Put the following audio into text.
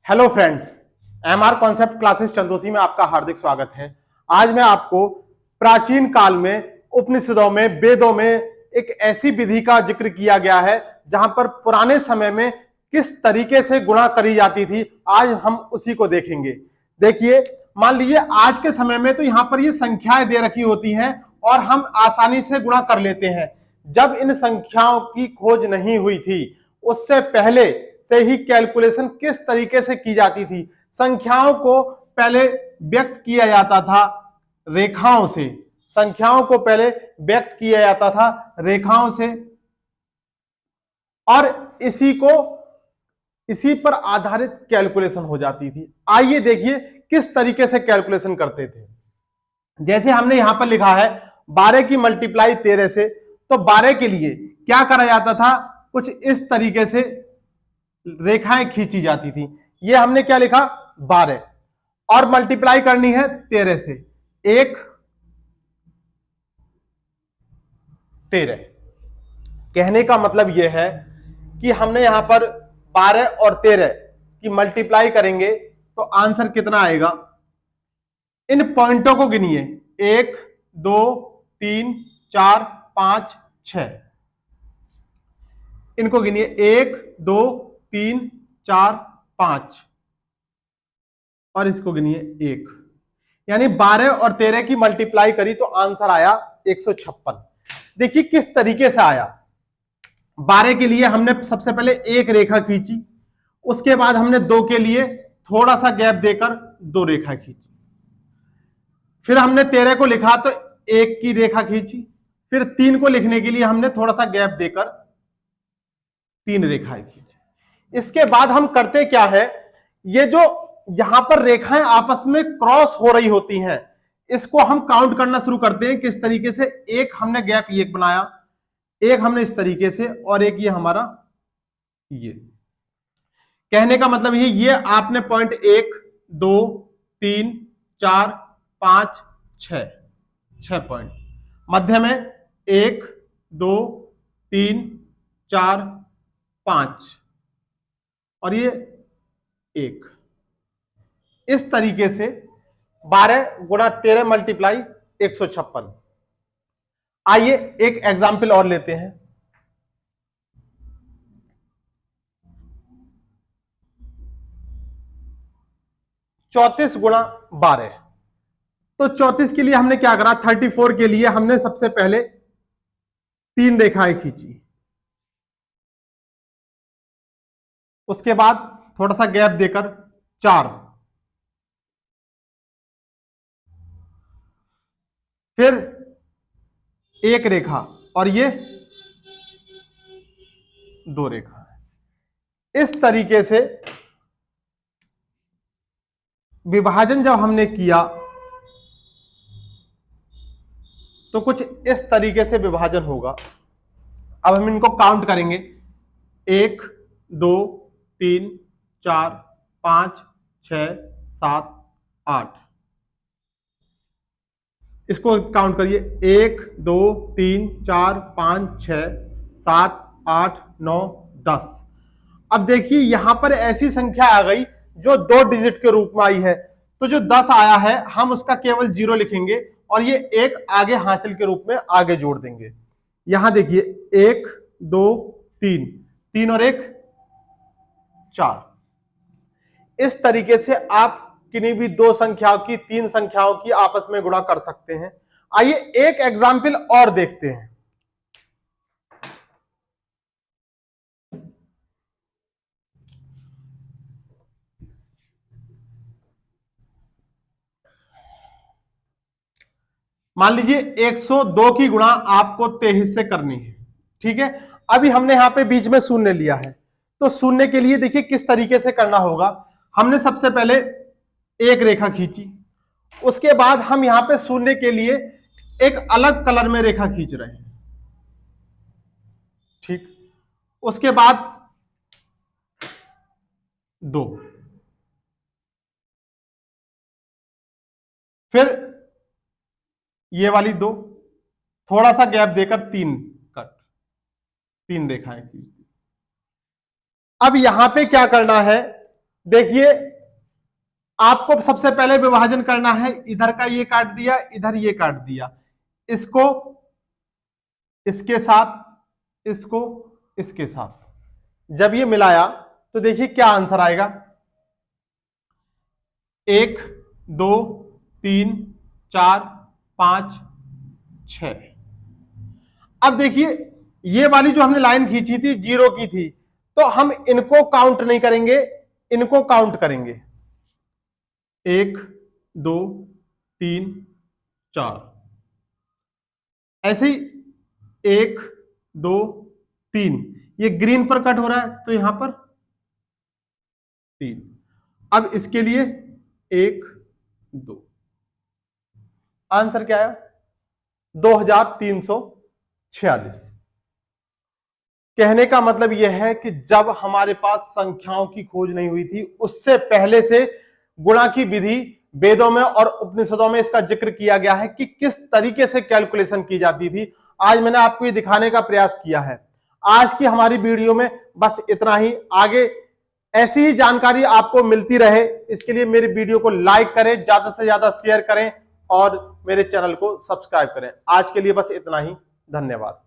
Hello friends, MR concept classes Chandausi में आपका हार्दिक स्वागत है। आज मैं आपको प्राचीन काल में उपनिषदों में वेदों में एक ऐसी विधि का जिक्र किया गया है जहां पर पुराने समय में किस तरीके से गुणा करी जाती थी, आज हम उसी को देखेंगे। देखिए, मान लीजिए आज के समय में तो यहां पर ये संख्याएं दे रखी होती हैं और हम आसानी से गुणा कर लेते हैं। जब इन संख्याओं की खोज नहीं हुई थी, उससे पहले से ही कैलकुलेशन किस तरीके से की जाती थी। संख्याओं को पहले व्यक्त किया जाता था रेखाओं से, संख्याओं को पहले व्यक्त किया जाता था रेखाओं से और इसी पर आधारित कैलकुलेशन हो जाती थी। आइए देखिए किस तरीके से कैलकुलेशन करते थे। जैसे हमने यहां पर लिखा है 12 की मल्टीप्लाई 13 से, तो 12 के लिए क्या करा जाता था, कुछ इस तरीके से रेखाएं खींची जाती थी। ये हमने क्या लिखा 12 और मल्टीप्लाई करनी है 13 से, 1 13। कहने का मतलब यह है कि हमने यहां पर 12 और 13 की मल्टीप्लाई करेंगे तो आंसर कितना आएगा। इन पॉइंटों को गिनिए, 1 2 3 4 5 6, इनको गिनिए 1 2 3 4 5 और इसको गिनिए 1। यानी 12 और 13 की मल्टीप्लाई करी तो आंसर आया 156। देखिए किस तरीके से आया। 12 के लिए हमने सबसे पहले एक रेखा खींची, उसके बाद हमने 2 के लिए थोड़ा सा गैप देकर 2 रेखा खींची, फिर हमने 13 को लिखा तो 1 की रेखा खींची, फिर 3 को लिखने के लिए हमने थोड़ा सा गैप देकर 3 रेखाएं खींची। इसके बाद हम करते क्या है, ये जो यहां पर रेखाएं आपस में क्रॉस हो रही होती हैं, इसको हम काउंट करना शुरू करते हैं। किस तरीके से, एक हमने गैप एक बनाया, एक हमने इस तरीके से, और एक ये हमारा ये। कहने का मतलब ये आपने पॉइंट 1 2 3 4 5 6 पॉइंट, मध्य में 1 2 3 4 5 और ये 1। इस तरीके से 12 गुणा 13 मल्टीप्लाई 156। आइए एक एग्जाम्पल और लेते हैं। चौतीस गुणा 12, तो 34 के लिए हमने क्या करा, 34 के लिए हमने सबसे पहले 3 रेखाएं खींची, उसके बाद थोड़ा सा गैप देकर 4, फिर 1 रेखा और ये 2 रेखा। इस तरीके से विभाजन जब हमने किया तो कुछ इस तरीके से विभाजन होगा। अब हम इनको काउंट करेंगे, 1 2 3 4 5 6 7 8, इसको काउंट करिए, 1 2 3 4 5 6 7 8 9 10। अब देखिए यहां पर ऐसी संख्या आ गई जो 2 डिजिट के रूप में आई है, तो जो 10 आया है हम उसका केवल 0 लिखेंगे और ये एक आगे हासिल के रूप में आगे जोड़ देंगे। यहां देखिए 1 2 3, 3 और 1 4। इस तरीके से आप किन्हीं भी 2 संख्याओं की, 3 संख्याओं की आपस में गुणा कर सकते हैं। आइए एक एग्जाम्पल और देखते हैं। मान लीजिए 102 की गुणा आपको 23 से करनी है, ठीक है। अभी हमने यहां पे बीच में शून्य लिया है, तो शून्य के लिए देखिए किस तरीके से करना होगा। हमने सबसे पहले एक रेखा खींची, उसके बाद हम यहां पे शून्य के लिए एक अलग कलर में रेखा खींच रहे हैं, ठीक। उसके बाद 2, फिर ये वाली 2, थोड़ा सा गैप देकर 3 कट, 3 रेखाएं खींच दी। अब यहां पे क्या करना है, देखिए आपको सबसे पहले विभाजन करना है, इधर का ये काट दिया, इधर ये काट दिया, इसको इसके साथ, इसको इसके साथ जब ये मिलाया तो देखिए क्या आंसर आएगा, 1 2 3 4 5 6। अब देखिए ये वाली जो हमने लाइन खींची थी जीरो की थी, तो हम इनको काउंट नहीं करेंगे, इनको काउंट करेंगे, 1 2 3 4, ऐसे ही 1 2 3, ये ग्रीन पर कट हो रहा है तो यहां पर 3। अब इसके लिए 1 2, आंसर क्या है 2346। कहने का मतलब यह है कि जब हमारे पास संख्याओं की खोज नहीं हुई थी, उससे पहले से गुणा की विधि वेदों में और उपनिषदों में इसका जिक्र किया गया है कि किस तरीके से कैलकुलेशन की जाती थी। आज मैंने आपको ये दिखाने का प्रयास किया है। आज की हमारी वीडियो में बस इतना ही। आगे ऐसी ही जानकारी आपको मिलती रहे, इसके लिए मेरी वीडियो को लाइक करें, ज्यादा से ज्यादा शेयर करें और मेरे चैनल को सब्सक्राइब करें। आज के लिए बस इतना ही। धन्यवाद।